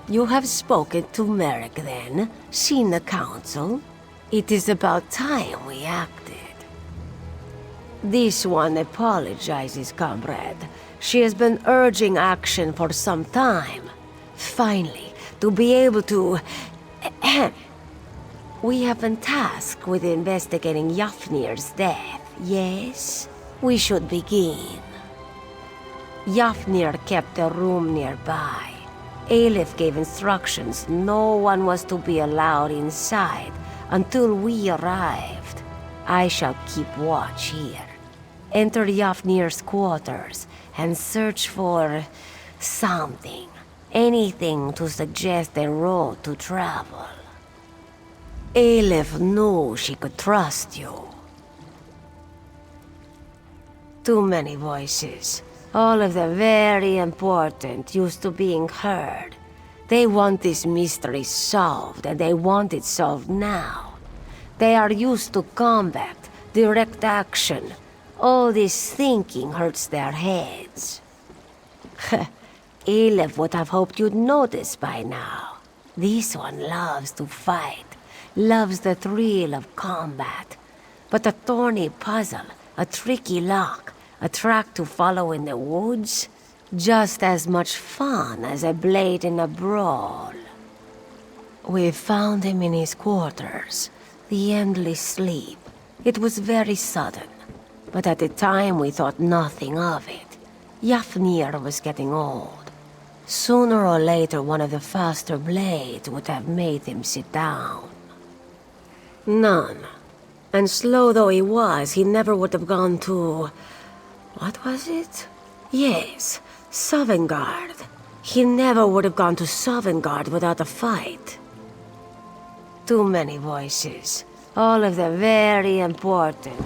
You have spoken to Merrick then, seen the council. It is about time we acted. This one apologizes, comrade. She has been urging action for some time. Finally, to be able to... We have been tasked with investigating Yafnir's death, yes? We should begin. Yafnir kept a room nearby. Aleph gave instructions no one was to be allowed inside until we arrived. I shall keep watch here. Enter Yafnir's quarters and search for... something. Anything to suggest a road to travel. Aleph knew she could trust you. Too many voices. All of them very important, used to being heard. They want this mystery solved, and they want it solved now. They are used to combat, direct action. All this thinking hurts their heads. Aleph would have hoped you'd notice by now. This one loves to fight, loves the thrill of combat. But a thorny puzzle, a tricky lock, a track to follow in the woods, just as much fun as a blade in a brawl. We found him in his quarters, the endless sleep. It was very sudden, but at the time we thought nothing of it. Yafnir was getting old. Sooner or later one of the faster blades would have made him sit down. None. And slow though he was, he never would have gone to... what was it? Yes, Sovngarde. He never would have gone to Sovngarde without a fight. Too many voices. All of them very important.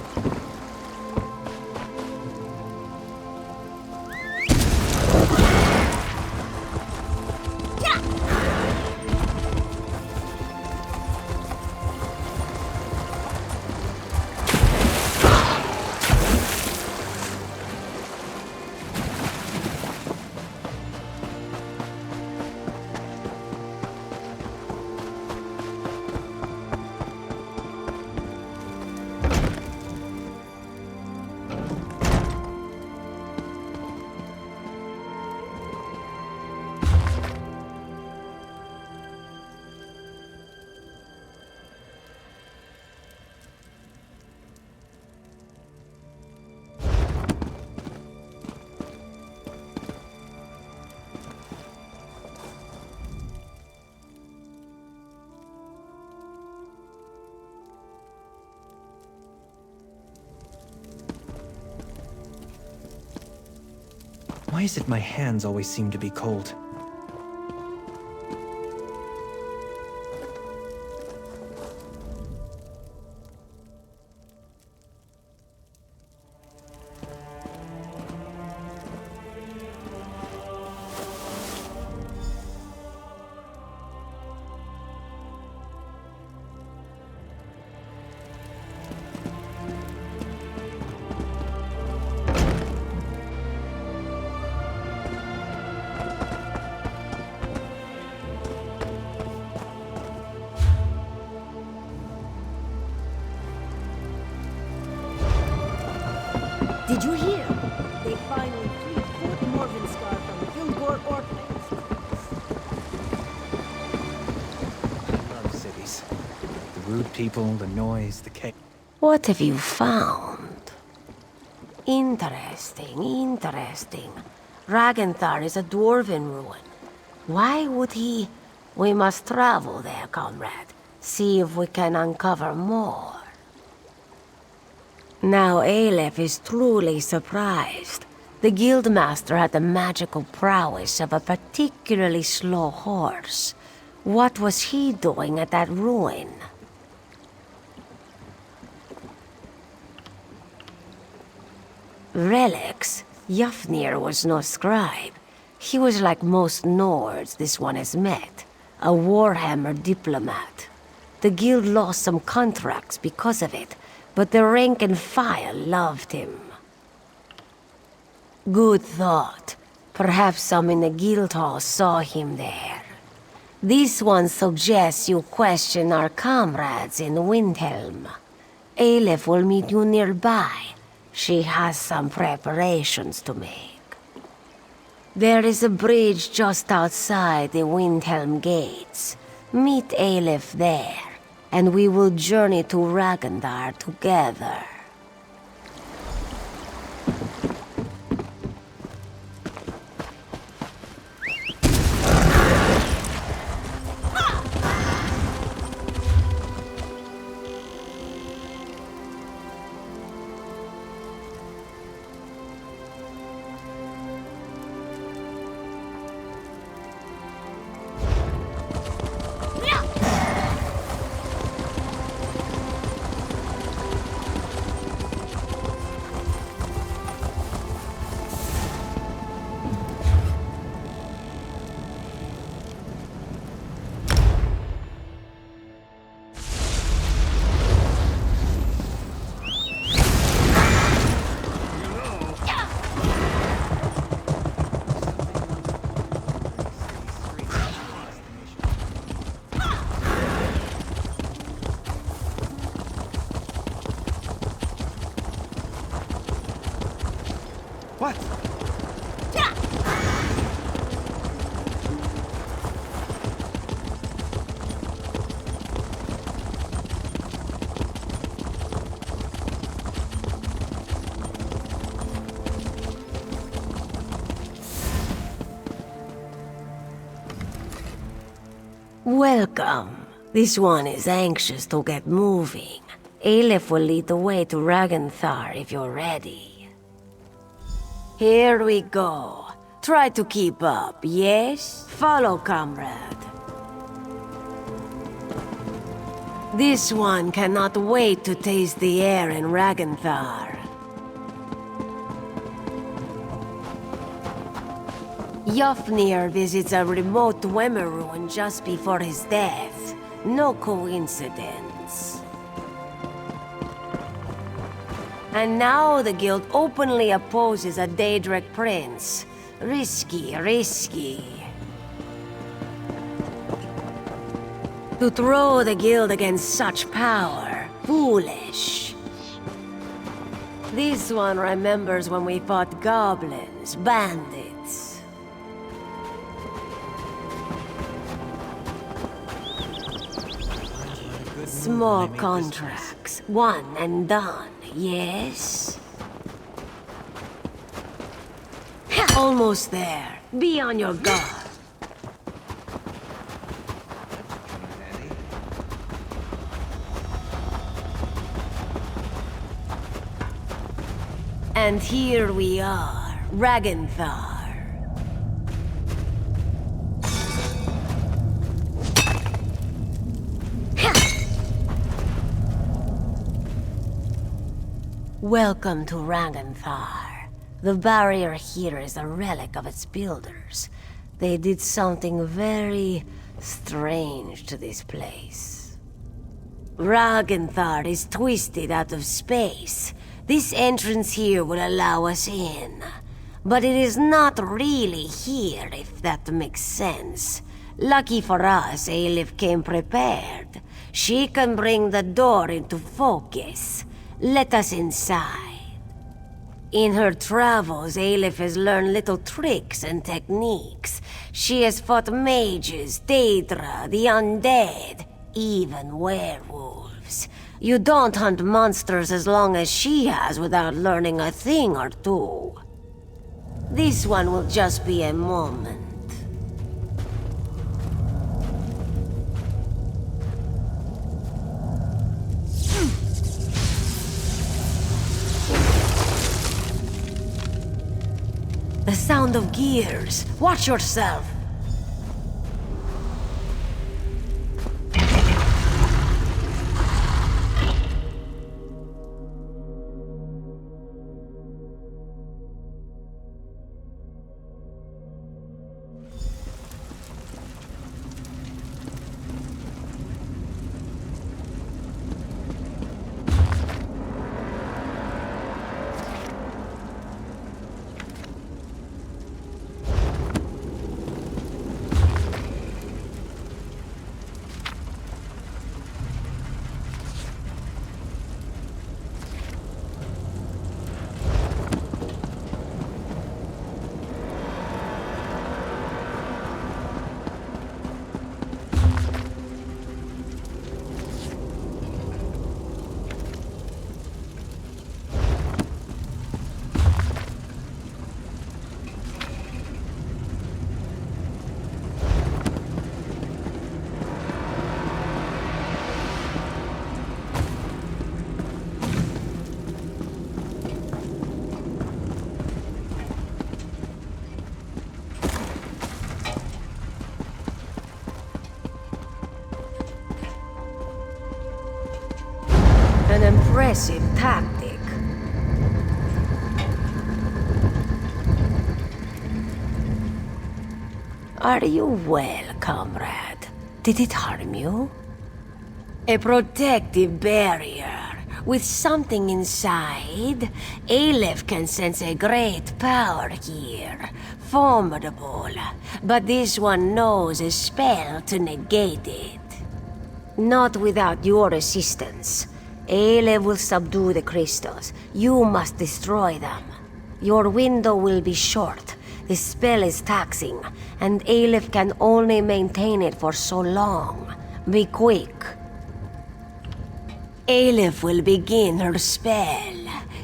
Why is it my hands always seem to be cold? Did you hear? They finally freed Fort Morvenskar from the Gilgore orphanage. I love cities. The rude people, the noise, the chaos. What have you found? Interesting, interesting. Ragnthar is a dwarven ruin. Why would he... We must travel there, comrade. See if we can uncover more. Now Aleph is truly surprised. The Guildmaster had the magical prowess of a particularly slow horse. What was he doing at that ruin? Relics? Yafnir was no scribe. He was like most Nords this one has met. A Warhammer diplomat. The guild lost some contracts because of it, but the rank and file loved him. Good thought. Perhaps some in the guild hall saw him there. This one suggests you question our comrades in Windhelm. Aleph will meet you nearby. She has some preparations to make. There is a bridge just outside the Windhelm gates. Meet Aleph there, and we will journey to Ragandar together. What? Welcome. This one is anxious to get moving. Aleph will lead the way to Raganthar if you're ready. Here we go. Try to keep up, yes? Follow, comrade. This one cannot wait to taste the air in Raganthar. Yofnir visits a remote Dwemer ruin just before his death. No coincidence. And now the guild openly opposes a Daedric prince. Risky, risky. To throw the guild against such power, foolish. This one remembers when we fought goblins, bandits. Small contracts, one and done, yes? Almost there. Be on your guard. And here we are, Raganthar. Welcome to Raganthar. The barrier here is a relic of its builders. They did something very strange to this place. Raganthar is twisted out of space. This entrance here will allow us in. But it is not really here, if that makes sense. Lucky for us, Aleph came prepared. She can bring the door into focus. Let us inside. In her travels, Aleph has learned little tricks and techniques. She has fought mages, Daedra, the undead, even werewolves. You don't hunt monsters as long as she has without learning a thing or two. This one will just be a moment. The sound of gears. Watch yourself. impressive tactic. Are you well, comrade? Did it harm you? A protective barrier. With something inside, Aleph can sense a great power here. Formidable. But this one knows a spell to negate it. Not without your assistance. Aleph will subdue the crystals. You must destroy them. Your window will be short. The spell is taxing, and Aleph can only maintain it for so long. Be quick. Aleph will begin her spell.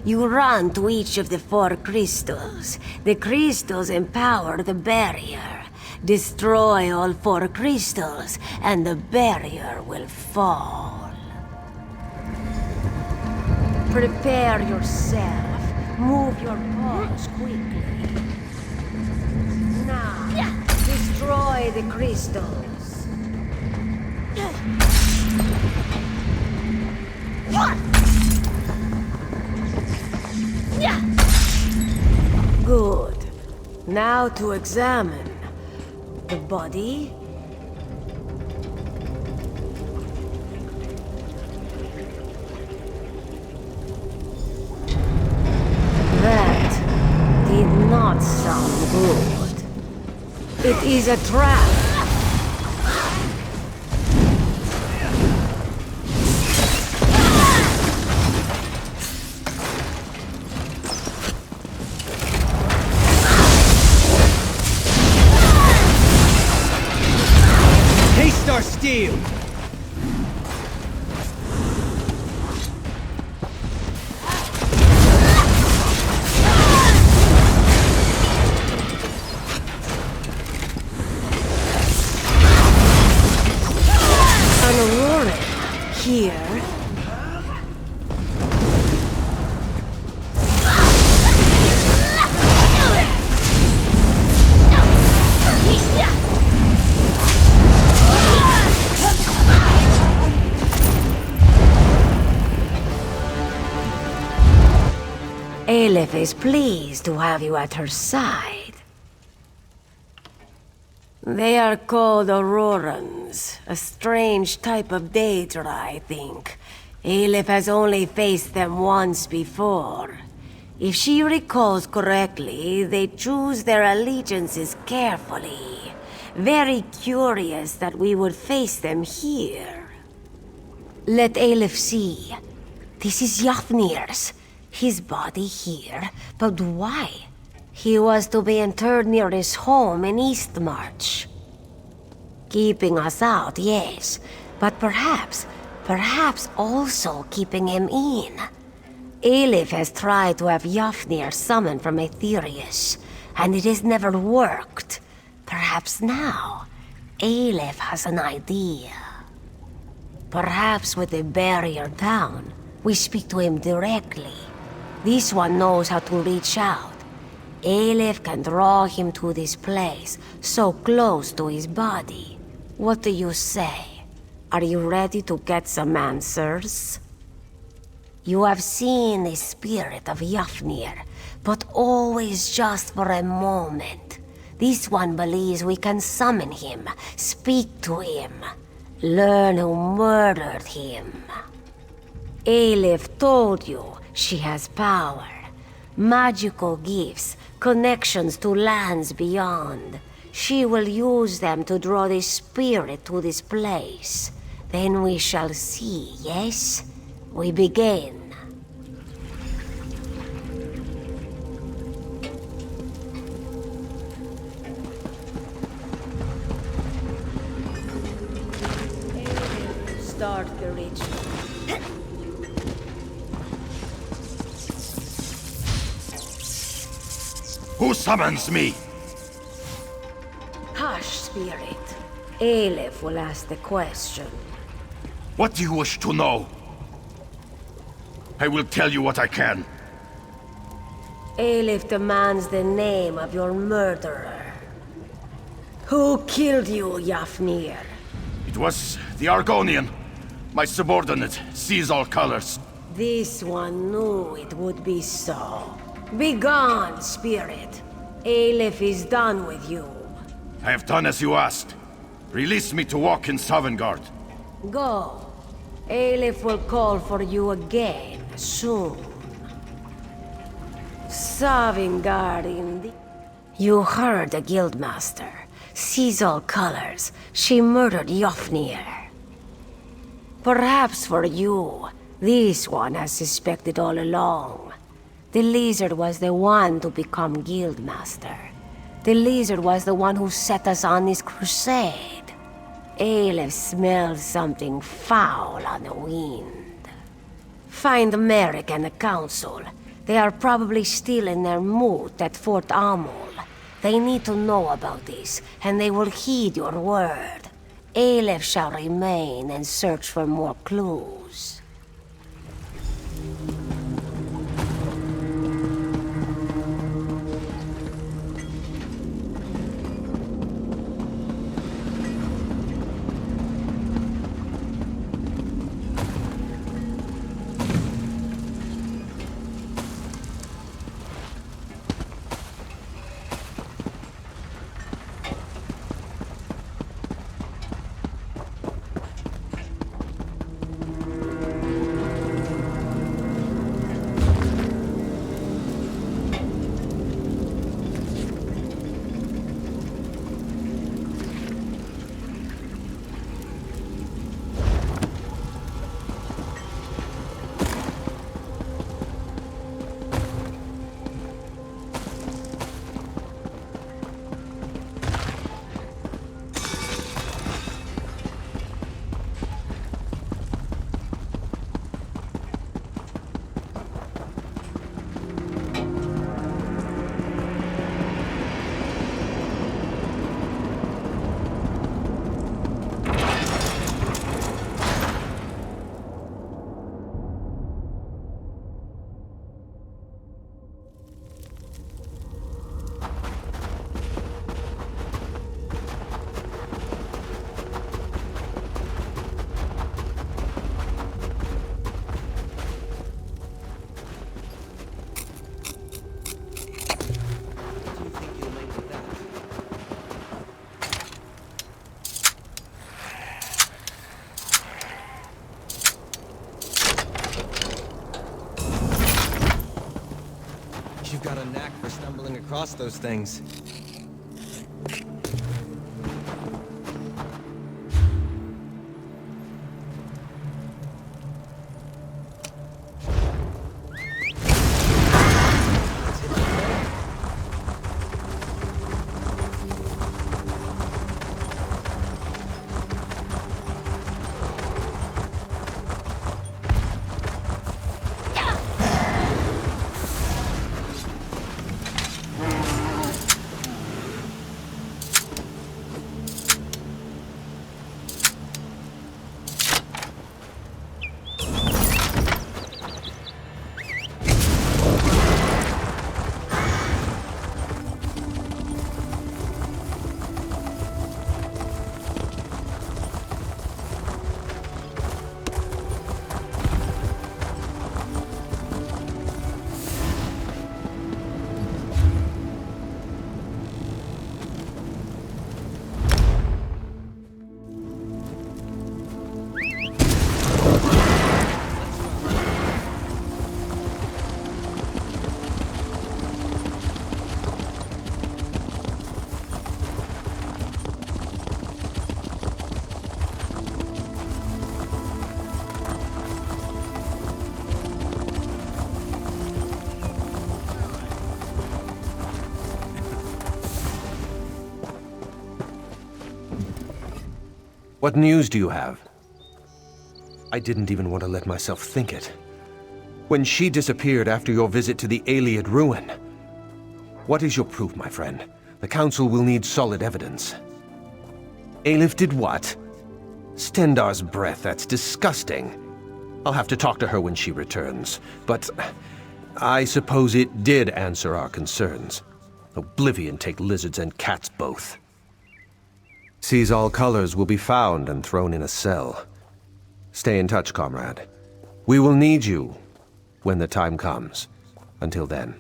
You run to each of the 4 crystals. The crystals empower the barrier. Destroy all 4 crystals, and the barrier will fall. Prepare yourself. Move your paws quickly. Now, destroy the crystals. Good. Now to examine the body. That did not sound good. It is a trap. Our steel! An Aurora here. Aleph is pleased to have you at her side. They are called Aurorans, a strange type of Daedra, I think. Aleph has only faced them once before. If she recalls correctly, they choose their allegiances carefully. Very curious that we would face them here. Let Aleph see. This is Yafnir's. His body here, but why? He was to be interred near his home in Eastmarch. Keeping us out, yes, but perhaps also keeping him in. Aleph has tried to have Yafnir summoned from Aetherius, and it has never worked. Perhaps now, Aleph has an idea. Perhaps with the barrier down, we speak to him directly. This one knows how to reach out. Aleph can draw him to this place, so close to his body. What do you say? Are you ready to get some answers? You have seen the spirit of Yafnir, but always just for a moment. This one believes we can summon him, speak to him, learn who murdered him. Aleph told you she has power, magical gifts, connections to lands beyond. She will use them to draw the spirit to this place. Then we shall see, yes? We begin. Start the ritual. Who summons me? Hush, spirit. Aleph will ask the question. What do you wish to know? I will tell you what I can. Aleph demands the name of your murderer. Who killed you, Yafnir? It was the Argonian. My subordinate sees all colors. This one knew it would be so. Begone, spirit. Aleph is done with you. I have done as you asked. Release me to walk in Sovngarde. Go. Aleph will call for you again soon. Sovngarde indeed. You heard the Guildmaster. Sees all colors. She murdered Jofnir. Perhaps for you, this one has suspected all along. The lizard was the one to become Guildmaster. The lizard was the one who set us on this crusade. Aleph smells something foul on the wind. Find Merrick and the Council. They are probably still in their moot at Fort Amul. They need to know about this, and they will heed your word. Aleph shall remain and search for more clues. You've got a knack for stumbling across those things. What news do you have? I didn't even want to let myself think it. When she disappeared after your visit to the Ayleid ruin. What is your proof, my friend? The Council will need solid evidence. Aleph did what? Stendarr's breath, that's disgusting. I'll have to talk to her when she returns, but I suppose it did answer our concerns. Oblivion take lizards and cats both. Sees all colors will be found and thrown in a cell. Stay in touch, comrade. We will need you when the time comes. Until then.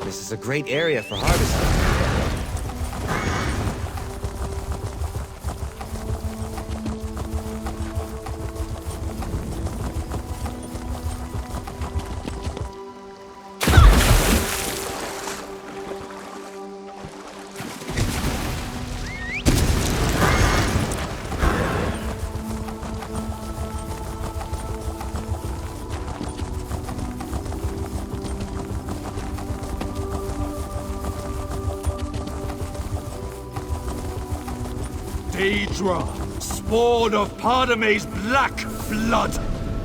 This is a great area for harvesting. Daedra, spawn of Pardame's black blood,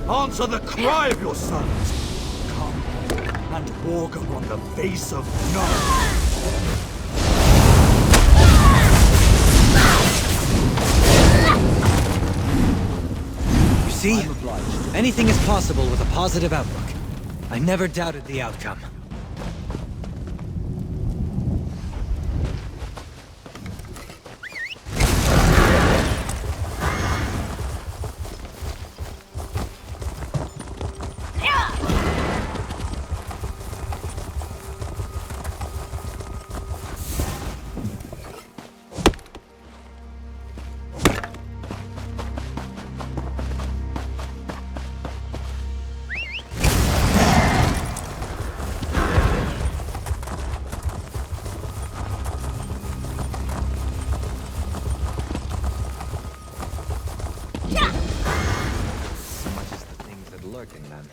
answer the cry of your sons. Come and walk upon the face of none. You see? Anything is possible with a positive outlook. I never doubted the outcome. Lurking then.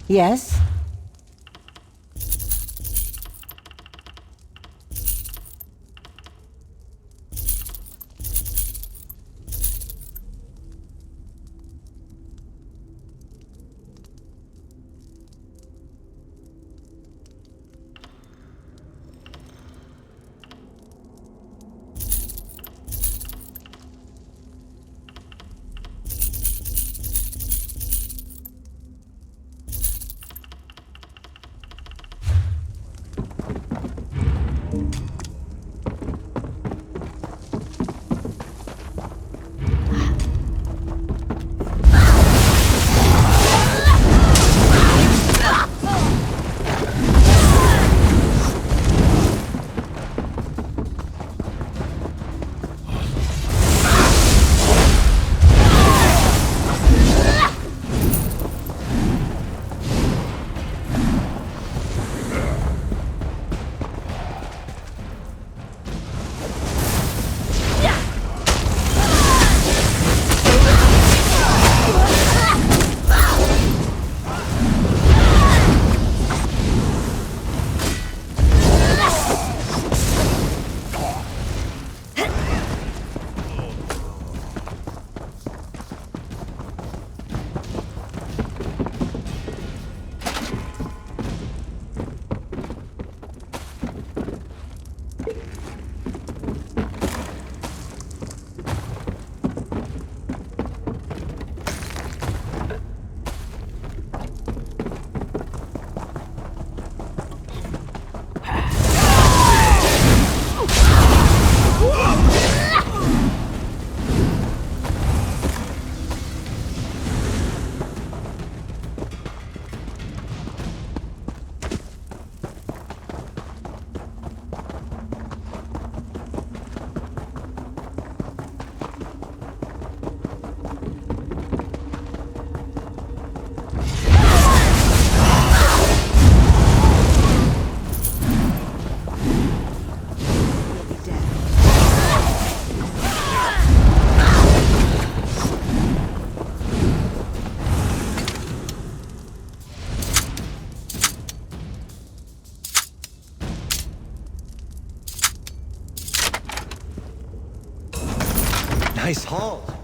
Yes? Nice haul.